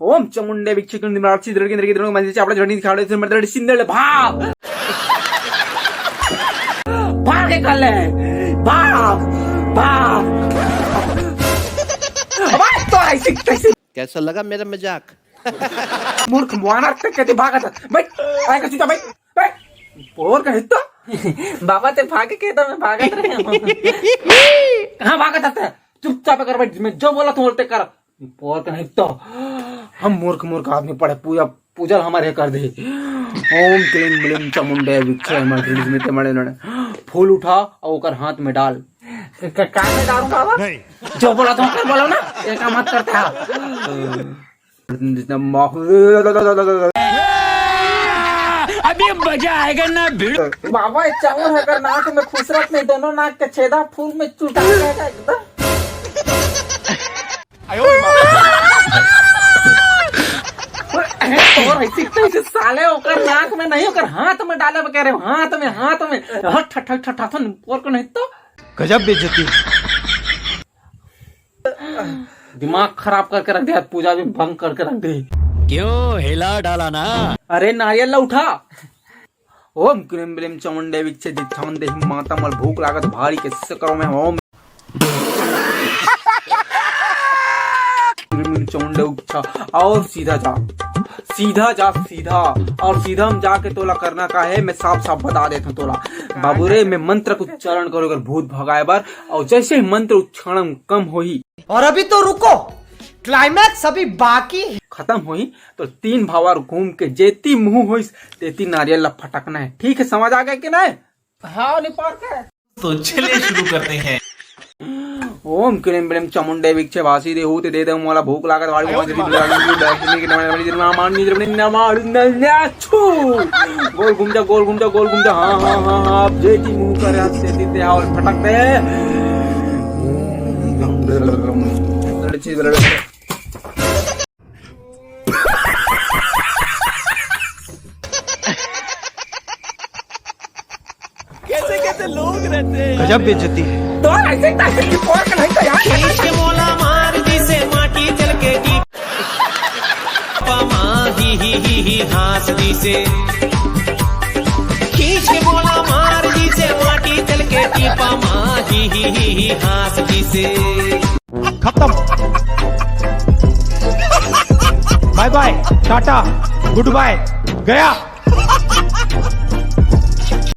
ओम चामुंडे भिक्षक निमराची दरगी दरगी म्हणजे आपल्या जणी खाडे मर्दड सिंदळ भाग भाग निकाले भाग भाग अब तो ऐसे कैसा लगा मेरा मजाक? मूर्ख वानर तक कहते भागत बैठ काय का सीता बैठ पोर का हिस्सा बाबा ते भागे के तो मैं भागत रहे कहां भागत आता चुपचाप कर बैठ मैं जो बोला तू बोलते कर पोर का हिस्सा हम मूर्ख मूर्ख आदमी पड़े पूजा हमारे कर दे ओम क्लीम ब्लीम चामुंडे विक्षय मर्दड़ी में ते मड़े नड़े फूल उठा और ओकर हाथ में डाल का में डालूं बाबा जो बोला तुम कर बोलो ना एक मत करता अभी मजा आएगा ना भिड़ बाबा चावल अगर नाक में खुसरत में दोनों नाक का छेदा फूल में चुटा जाएगा एकदम और ऐसे साले होकर नाक में नहीं होकर हाथ में डाले कह रहे हो हाथ में ठठ ठठ ठठ और को नहीं तो गजब बेइज्जती दिमाग खराब करके रख दिया पूजा भी भंग करके रख दी क्यों हिला डाला ना अरे नारियल ला उठा ओम क्रीम ब्लीम चामुंडे विक्षे दिठान दे माता मल भूख लागत भारी कैसे करो मैं ओम क्रीम चामुंडे उठा और सीधा और सीधा हम जाके तोला करना का है मैं साफ बता देता हूँ तोला बाबू रे मैं मंत्र को उच्चारण करो अगर भूत भगाए बार और जैसे ही मंत्र उच्चारण कम होई और अभी तो रुको क्लाइमैक्स अभी बाकी खत्म हुई तो 3 भावर घूम के जेती मुंह हुई तेती नारियल ला फटकना है ठीक है समझ आ गया कि नहीं हाँ निपार के तो चलिए शुरू करते हैं ओम क्रीम ब्लीम चामुंडे विक्षे वासी दे होते दे दे मोला भूख लागत वाली गोल घूम जा हाँ जेती मुंह करे हाथ तेती ते और फटक दे कैसे कैसे लोग रहते हैं गजब बेइज्जती तो ऐसे ताकत की पोर का नहीं तो यार खींच के मोला मार जिसे माटी चल के दी पामा ही हास दी से खींच के मोला मार जिसे माटी चल के दी पामा ही हास दी से खत्म bye bye tata goodbye गया